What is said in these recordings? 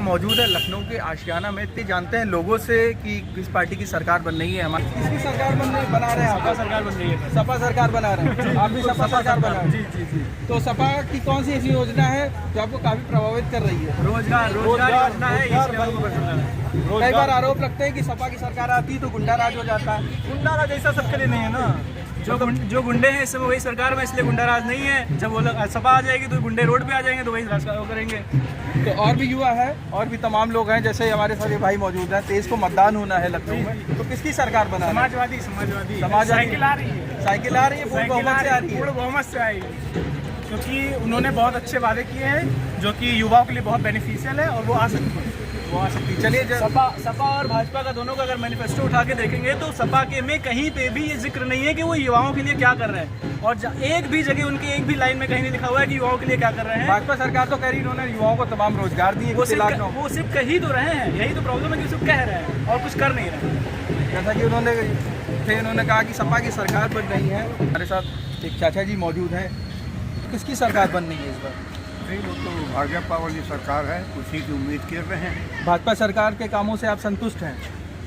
मौजूद है लखनऊ के आशियाना में। इतने जानते हैं लोगों से कि किस पार्टी की सरकार बन रही है हमारी, किसकी सरकार बना रहे हैं? सपा सरकार बन रही है। सपा सरकार बना रहे हैं। आप भी सपा सरकार बना रहे हैं? जी जी। तो सपा की कौन सी ऐसी योजना है जो आपको काफी प्रभावित कर रही है? रोजगार योजना है। कई बार आरोप लगते हैं कि सपा की सरकार आती है तो गुंडा राज हो जाता है। गुंडा राज ऐसा सबके लिए नहीं है ना। जो गुंडे हैं इस समय वही सरकार में, इसलिए गुंडा राज नहीं है। जब वो सपा आ जाएगी तो गुंडे रोड पे आ जाएंगे तो वही राज करेंगे। तो और भी युवा है और भी तमाम लोग हैं, जैसे हमारे सारे भाई मौजूद हैं। 23 को मतदान होना है लखनऊ में, तो किसकी सरकार बना? समाजवादी साइकिल आ रही है। साइकिल आ रही है, पूर्ण बहुमत से आ रही है। पूर्ण बहुमत से आएगी, क्योंकि उन्होंने बहुत अच्छे वादे किए हैं जो कि युवाओं के लिए बहुत बेनिफिशियल है और वो आ सकती है। चलिए, सपा और भाजपा का दोनों का अगर मैनिफेस्टो उठा के देखेंगे तो सपा के में कहीं पे भी ये जिक्र नहीं है कि वो युवाओं के लिए क्या कर रहे हैं, और एक भी जगह उनकी एक भी लाइन में कहीं नहीं लिखा हुआ है कि युवाओं के लिए क्या कर रहे हैं। भाजपा सरकार तो कह रही है उन्होंने युवाओं को तमाम रोजगार दिए। वो सिर्फ कह ही तो रहे हैं, यही तो प्रॉब्लम है कि सिर्फ कह रहे हैं और कुछ कर नहीं रहे। जैसा कि उन्होंने कहा कि सपा की सरकार बन रही है। हमारे साथ एक चाचा जी मौजूद हैं। किसकी सरकार बन रही है इस बार? वो तो भाजपा वाली सरकार है, उसी की उम्मीद कर रहे हैं। भाजपा सरकार के कामों से आप संतुष्ट हैं?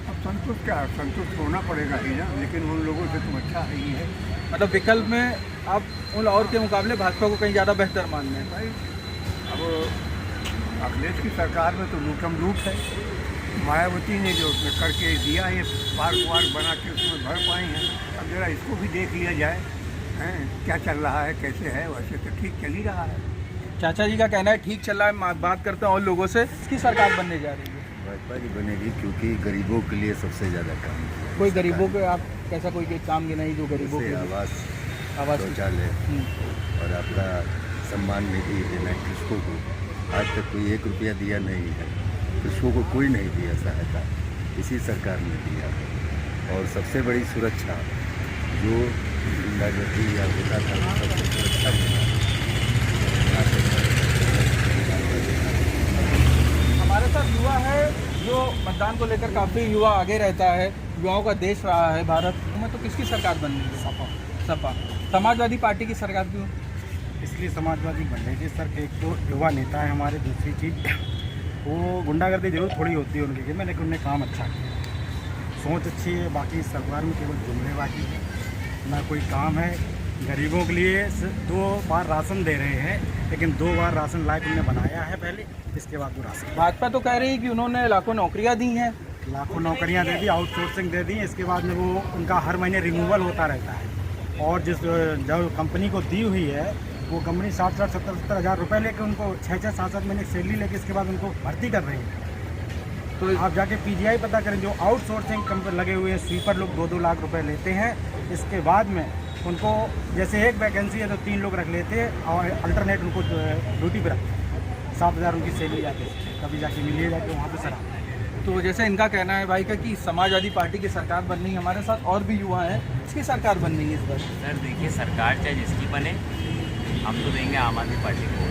अब संतुष्ट क्या, संतुष्ट होना पड़ेगा ही ना, लेकिन उन लोगों से तो अच्छा ही है। मतलब विकल्प में आप उन और के मुकाबले भाजपा को कहीं ज़्यादा बेहतर मान रहे हैं? भाई अब अखिलेश की सरकार में तो लूटम लूट है। मायावती ने जो उसमें करके दिया, ये पार्क वार्क बना के उसमें भर पाई हैं। अब जरा इसको भी देख लिया जाए, हैं क्या चल रहा है, कैसे है। वैसे तो ठीक चल ही रहा है। चाचा जी का कहना है ठीक चल रहा है। बात करते हैं और लोगों से, किसकी सरकार बनने जा रही है? भाजपा की बनेगी, क्योंकि गरीबों के लिए सबसे ज़्यादा काम किया। कोई गरीबों के आप कैसा कोई काम की नहीं जो गरीबों के आवास शौचालय और आपका सम्मान निधि देना कृषकों को, आज तक कोई 1 रुपया दिया नहीं है। कृषकों को कोई नहीं दिया सहायता, इसी सरकार ने दिया। और सबसे बड़ी सुरक्षा जो गुंडागर्दी या होता था वो सबसे सुरक्षा मिला। हमारे साथ युवा है जो मतदान को लेकर काफ़ी युवा आगे रहता है। युवाओं का देश रहा है भारत में, तो किसकी सरकार बन रही है? सपा। समाजवादी पार्टी की सरकार क्यों? इसलिए समाजवादी बन रही है सर। एक तो युवा नेता है हमारे, दूसरी चीज़ वो गुंडागर्दी जरूर थोड़ी होती है उनके में, लेकिन उन्हें काम अच्छा किया, सोच अच्छी है। बाकी सरकार में केवल जुमलेबाजी है, ना कोई काम है। गरीबों के लिए 2 बार राशन दे रहे हैं, लेकिन 2 बार राशन लायक उन्होंने बनाया है पहले, इसके बाद वो राशन। भाजपा तो कह रही है कि उन्होंने लाखों नौकरियां दी हैं। लाखों नौकरियां दे दी, आउटसोर्सिंग दे दी। इसके बाद में वो उनका हर महीने रिमूवल होता रहता है, और जो कंपनी को दी हुई है वो कंपनी 60-60, 70-70 हज़ार रुपये लेकर उनको 6-6, 7-7 महीने सैलरी लेकर इसके बाद उनको भर्ती कर रही है। तो आप जाके पीजीआई पता करें, जो आउटसोर्सिंग कंपनी लगे हुए हैं स्वीपर लोग 2-2 लाख रुपए लेते हैं। इसके बाद में उनको जैसे एक वैकेंसी है तो 3 लोग रख लेते हैं और अल्टरनेट उनको ड्यूटी पर रखते हैं। 7,000 उनकी सैलरी आती है, कभी जाके मिलिए जाके वहाँ पे सर। तो जैसे इनका कहना है भाई का कि समाजवादी पार्टी की सरकार बन रही है। हमारे साथ और भी युवा हैं, इसकी सरकार बन रही है इस बार। सर देखिए, सरकार चाहे जिसकी बने, हम तो देंगे आम आदमी पार्टी को,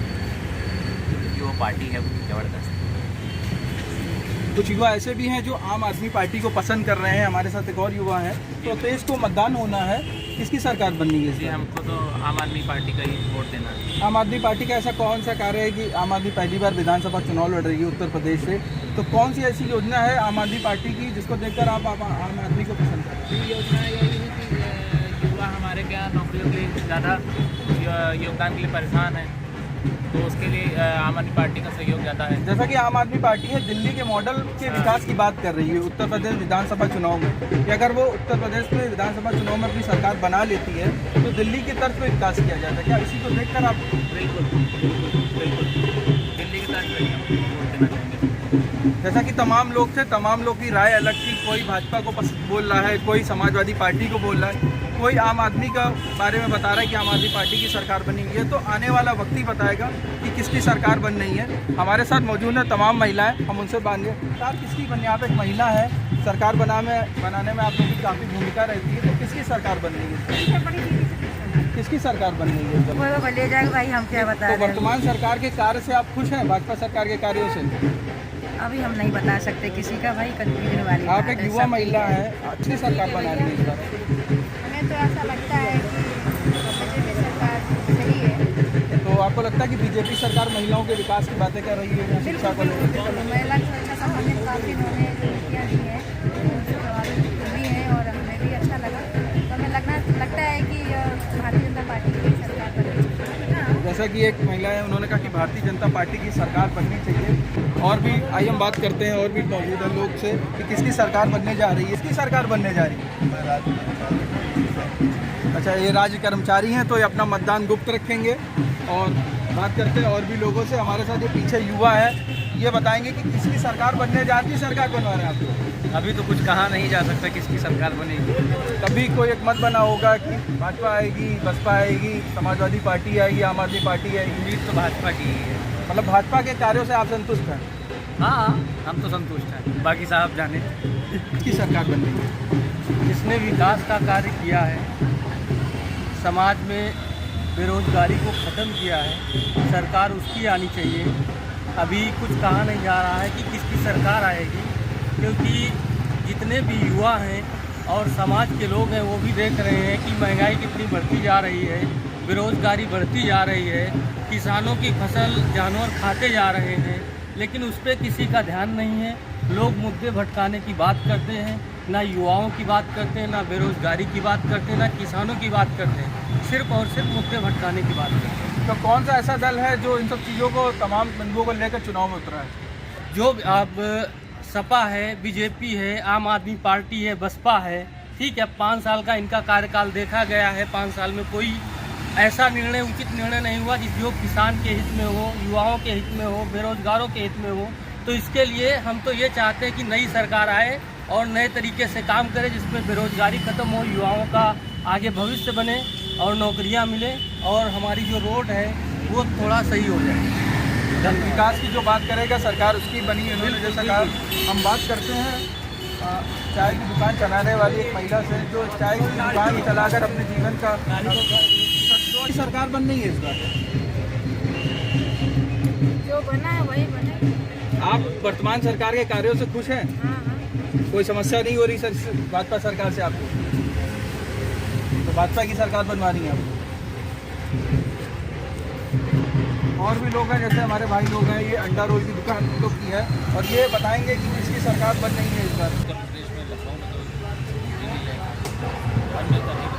क्योंकि वो पार्टी है ज़बरदस्त। कुछ युवा ऐसे भी हैं जो आम आदमी पार्टी को पसंद कर रहे हैं। हमारे साथ एक और युवा है। तो 23 को मतदान होना है, किसकी सरकार बननी है? जी, हमको तो आम आदमी पार्टी का ही वोट देना है। आम आदमी पार्टी का ऐसा कौन सा कार्य है कि आम आदमी पहली बार विधानसभा चुनाव लड़ रही है उत्तर प्रदेश से, तो कौन सी ऐसी योजना है आम आदमी पार्टी की जिसको देखकर आप आम आदमी को पसंद करें? योजना यही है कि युवा हमारे क्या नौकरियों के लिए ज़्यादा योगदान के लिए परेशान है, तो उसके लिए आम आदमी पार्टी का सहयोग ज़्यादा है। जैसा कि आम आदमी पार्टी है दिल्ली के मॉडल के विकास की बात कर रही है उत्तर प्रदेश विधानसभा चुनाव में, कि अगर वो उत्तर प्रदेश में विधानसभा चुनाव में अपनी सरकार बना लेती है तो दिल्ली की तर्ज पे विकास किया जाता है। क्या इसी को देखकर आप? बिल्कुल दिल्ली की तरफ वोट देना चाहेंगे। जैसा कि तमाम लोग थे, तमाम लोग की राय अलग थी। कोई भाजपा को बोल रहा है, कोई समाजवादी पार्टी को बोल रहा है, कोई आम आदमी का बारे में बता रहा है कि आम आदमी पार्टी की सरकार बनी हुई है। तो आने वाला वक्त ही बताएगा कि किसकी सरकार बन रही है। हमारे साथ मौजूद है तमाम महिलाएं, हम उनसे बांधिए। आप किसकी बनी? आप एक महिला है, सरकार बनाने में आप लोगों की काफ़ी भूमिका रहती है, तो किसकी सरकार बन रही है? किसकी सरकार बन रही है? वो ले जाएगा भाई, हम क्या बता रहे हैं। वर्तमान सरकार के कार्य से आप खुश हैं? भाजपा सरकार के कार्यों से? अभी हम नहीं बता सकते किसी का, भाई कंफ्यूजन वाली आप एक युवा महिला है, अच्छी सरकार बना रही है इस बार। हमें तो ऐसा लगता है कि बीजेपी सरकार सही है। तो तो आपको लगता है कि बीजेपी सरकार महिलाओं के विकास की बातें कर रही है, शिक्षा को लेकर? बिल्कुल महिला सुरक्षा संबंधित काफ़ी उन्होंने जो नीतियाँ दी हैं उनसे प्रभावित हुई हैं और हमें भी अच्छा लगा। तो हमें लगता है कि भारतीय जनता पार्टी की सरकार बननी चाहिए। जैसा कि एक महिला है, उन्होंने कहा कि भारतीय जनता पार्टी की सरकार बननी चाहिए। और भी आइए हम बात करते हैं, और भी मौजूद है लोग से कि किसकी सरकार बनने जा रही है, किसकी सरकार बनने जा रही है। अच्छा, ये राज्य कर्मचारी हैं तो ये अपना मतदान गुप्त रखेंगे। और बात करते हैं और भी लोगों से, हमारे साथ ये पीछे युवा है, ये बताएंगे कि किसकी सरकार बनने जा रही है, सरकार बनवा रहे हैं आप लोग। अभी तो कुछ कहा नहीं जा सकता किसकी सरकार बनेगी। तभी कोई एक मत बना होगा कि भाजपा आएगी, बसपा आएगी, समाजवादी पार्टी आएगी, आम आदमी पार्टी आएगी। उम्मीद तो भाजपा की ही है। मतलब भाजपा के कार्यों से आप संतुष्ट हैं? हाँ, हम तो संतुष्ट हैं, बाकी साहब जाने। किसकी सरकार बननी है? जिसने विकास का कार्य किया है, समाज में बेरोजगारी को ख़त्म किया है, सरकार उसकी आनी चाहिए। अभी कुछ कहा नहीं जा रहा है कि किसकी सरकार आएगी, क्योंकि जितने भी युवा हैं और समाज के लोग हैं वो भी देख रहे हैं कि महंगाई कितनी बढ़ती जा रही है, बेरोजगारी बढ़ती जा रही है, किसानों की फसल जानवर खाते जा रहे हैं, लेकिन उस पर किसी का ध्यान नहीं है। लोग मुद्दे भटकाने की बात करते हैं, ना युवाओं की बात करते हैं, ना बेरोजगारी की बात करते हैं, ना किसानों की बात करते हैं, सिर्फ और सिर्फ मुद्दे भटकाने की बात करते हैं। तो कौन सा ऐसा दल है जो इन सब चीज़ों को, तमाम बिंदुओं को लेकर चुनाव में उतरा है? जो अब सपा है, बीजेपी है, आम आदमी पार्टी है, बसपा है, ठीक है, 5 साल का इनका कार्यकाल देखा गया है। 5 साल में कोई ऐसा निर्णय, उचित निर्णय नहीं हुआ जो किसान के हित में हो, युवाओं के हित में हो, बेरोजगारों के हित में हो। तो इसके लिए हम तो ये चाहते हैं कि नई सरकार आए और नए तरीके से काम करे, जिसमें बेरोजगारी ख़त्म हो, युवाओं का आगे भविष्य बने और नौकरियां मिले और हमारी जो रोड है वो थोड़ा सही हो जाए। जन विकास की जो बात करेगा सरकार उसकी बनी है। उन्होंने जैसा कहा, हम बात करते हैं चाय की दुकान चलाने वाली एक महिला से जो चाय की दुकान चलाकर अपने जीवन का, सरकार बन नहीं है इस बार। जो बना है वही बने। आप वर्तमान सरकार के कार्यों से खुश हैं? हाँ। कोई समस्या नहीं हो रही सर भाजपा सरकार से आपको? तो भाजपा की सरकार बनवा रही है आपको। और भी लोग हैं, जैसे हमारे भाई लोग हैं, ये अंडा रोल की दुकान उन लोग की है और ये बताएंगे कि किसकी सरकार बन रही है इस बार।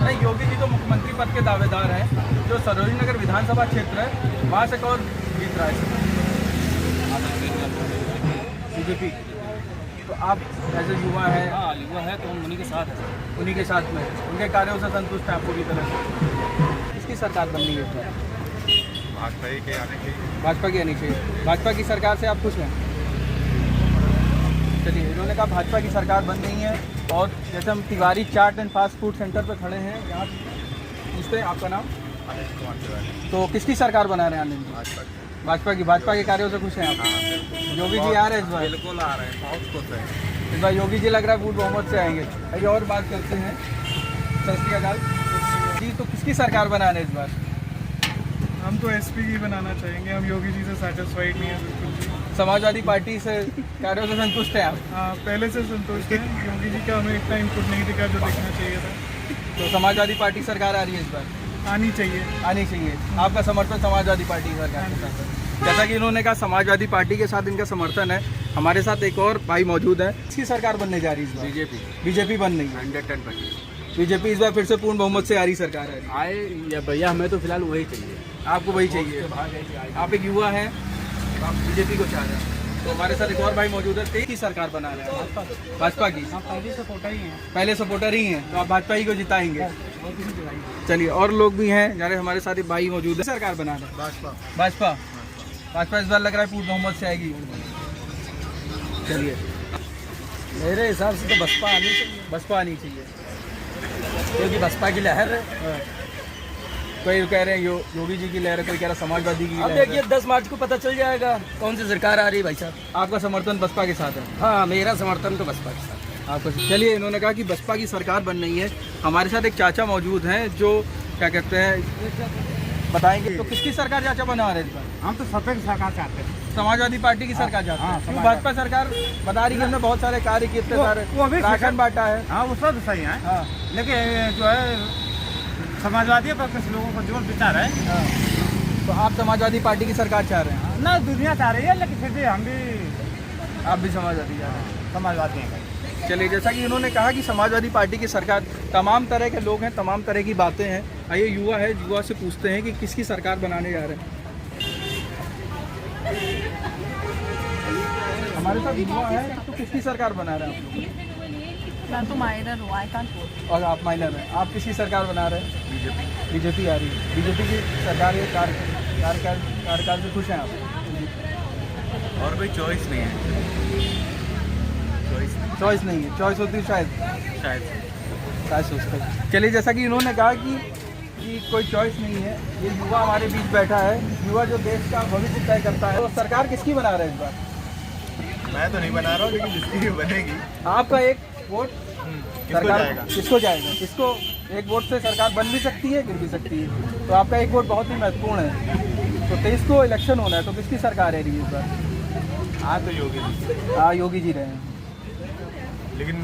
नहीं, योगी जी तो मुख्यमंत्री पद के दावेदार हैं। जो सरोजनी नगर विधानसभा क्षेत्र है वहाँ से कौन जीत रहा है? बीजेपी। तो आप ऐसे युवा हैं? हाँ, युवा है तो हम उन्हीं के साथ हैं। उन्हीं के साथ में उनके कार्यों से संतुष्ट हैं आप पूरी तरह से? किसकी सरकार बननी है इस बार? भाजपा के आने चाहिए। भाजपा की आनी चाहिए। भाजपा की सरकार से आप खुश हैं? चलिए, इन्होंने कहा भाजपा की सरकार बन रही है। और जैसे हम तिवारी चाट एंड फास्ट फूड सेंटर पर खड़े हैं, यहाँ पूछते हैं आपका नाम? तो किसकी सरकार बना रहे हैं आनंद जी? भाजपा की। भाजपा के कार्यों से खुश हैं आप? योगी जी आ रहे हैं इस बार? बिल्कुल आ रहे हैं, बहुत खुश हैं। इस बार योगी जी लग रहा है पूर्ण बहुमत से आएंगे। अभी और बात करते हैं। सत श्री अकाल जी, तो किसकी सरकार बना रहे हैं इस बार? हम तो एसपी जी बनाना चाहेंगे। हम योगी जी से सेटिस्फाइड नहीं है बिल्कुल भी। समाजवादी पार्टी से कार्यों से संतुष्ट हैं आप? हाँ, पहले से संतुष्ट हैं। योगी जी का हमें इतना इनपुट नहीं दिखा जो दिखना चाहिए था। तो समाजवादी पार्टी सरकार आ रही है इस बार? आनी चाहिए। आनी चाहिए। आपका समर्थन समाजवादी पार्टी की सरकार के साथ है? जैसा कि इन्होंने कहा समाजवादी पार्टी के साथ इनका समर्थन है। हमारे साथ एक और भाई मौजूद है। किसकी सरकार बनने जा रही है इस बार? बीजेपी बन रही है। 110%। बीजेपी इस बार फिर से पूर्ण बहुमत से आ रही सरकार है। आए या भैया, हमें तो फिलहाल वही चाहिए। आपको वही चाहिए? आप एक युवा हैं, आप बीजेपी को चाह रहे हैं। तो हमारे साथ एक और भाई मौजूद है। तेज की सरकार बना रहे हैं? भाजपा की। पहले सपोर्टर ही हैं। पहले सपोर्टर ही हैं, तो आप भाजपा ही को जिताएंगे? चलिए, और लोग भी हैं जाने, हमारे साथ एक भाई मौजूद है। सरकार बना रहे हैं भाजपा। भाजपा। भाजपा इस बार लग रहा है पूर्ण बहुमत से आएगी। चलिए, मेरे हिसाब से तो बसपा आनी चाहिए, बसपा आनी चाहिए क्योंकि बसपा की लहर है। कोई कह रहे हैं योगी जी की लहर है, कोई कह रहा है समाजवादी की अब लहर है। देखिए 10 मार्च को पता चल जाएगा कौन सी सरकार आ रही है भाई साहब। आपका समर्थन बसपा के साथ है? हाँ, मेरा समर्थन तो बसपा के साथ है। आपको चलिए, इन्होंने कहा कि बसपा की सरकार बन रही है। हमारे साथ एक चाचा मौजूद हैं जो क्या कहते हैं, बताएंगे। तो किसकी सरकार चाचा बना रहे हैं इस बार? हम तो सत्ता की सरकार चाहते हैं। समाजवादी पार्टी की सरकार चाहते हैं। क्यों? समाजवादी। भाजपा सरकार बता रही है हमने बहुत सारे कार्य किए, इतने सारे वो भी राशन बांटा है। हाँ, वो सब सही है। हाँ, लेकिन जो है समाजवादी पर कुछ लोगों का जो विचार है तो आप समाजवादी पार्टी की सरकार चाह रहे हैं? ना दुनिया चाह रही है, लेकिन फिर भी हम भी आप भी समाजवादी चाह रहे हैं? समाजवादी हैं। चलिए, जैसा कि इन्होंने कहा कि समाजवादी पार्टी की सरकार, तमाम तरह के लोग हैं, तमाम तरह की बातें हैं। आइए युवा है, युवा से पूछते हैं कि किसकी सरकार बनाने जा रहे हैं। हमारे साथ युवा है, तो किसकी सरकार बना रहे हैं आप लोग? मैं तो माइनर हूँ, आई कांट वोट। और आप माइनर हैं, आप किसकी सरकार बना रहे हैं? बीजेपी आ रही है। बीजेपी की सरकार के कार्यकाल से खुश हैं आप? और कोई चॉइस नहीं है। चॉइस नहीं है, चॉइस होती शायद सोचते हैं। चलिए, जैसा कि इन्होंने कहा कि कोई चॉइस नहीं है, ये युवा हमारे बीच बैठा है, युवा जो देश का भविष्य तय करता है। तो सरकार किसकी बना रहे हैं इस बार? मैं तो नहीं बना रहा हूँ, लेकिन जिसकी भी बनेगी। आपका एक वोट सरकार किसको जाएगा? किसको एक वोट से सरकार बन भी सकती है, गिर भी सकती है। तो आपका एक वोट बहुत ही महत्वपूर्ण है। तो 23 को इलेक्शन होना है, तो किसकी सरकार है रही है इस बार? हाँ, तो योगी जी। हाँ, योगी जी रहे हैं। लेकिन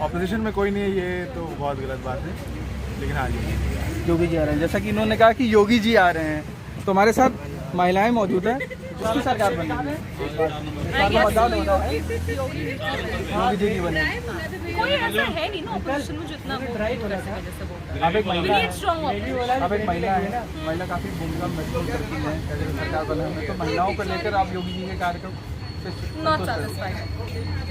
ऑपोजिशन में कोई नहीं है, ये तो बहुत गलत बात है। लेकिन हाँ, योगी जी आ रहे हैं। जैसा कि इन्होंने कहा कि योगी जी आ रहे हैं, तो हमारे साथ महिलाएं मौजूद हैं। किसकी सरकार बनेगी? योगी जी की बनेगी। कोई ऐसा है नहीं ना ऑपोजिशन में जितना आप एक महिला है ना, महिला काफ़ी भूमिका महत्वपूर्ण करती है सरकार बनाने में। तो महिलाओं को लेकर आप योगी जी के कार्यक्रम से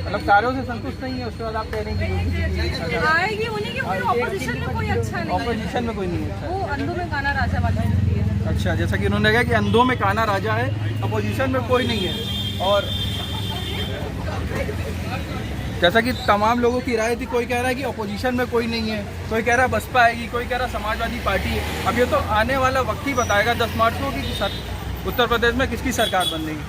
मतलब कार्यों से संतुष्ट नहीं है, उसके बाद आप कह रहे हैं कि योगी जी की सरकार आएगी होने की कोई ऑपोजिशन में कोई अच्छा नहीं है। ऑपोजिशन में कोई नहीं है। अच्छा, वो अंधों में काना राजा वाली होती है। अच्छा, जैसा कि उन्होंने कहा कि अंधों में काना राजा है, अपोजिशन में कोई नहीं है। और जैसा कि तमाम लोगों की राय थी, कोई कह रहा है कि अपोजिशन में कोई नहीं है, कोई कह रहा है बसपा आएगी, कोई कह रहा है समाजवादी पार्टी है। अब ये तो आने वाला वक्त ही बताएगा 10 मार्च को कि उत्तर प्रदेश में किसकी सरकार बन रही है।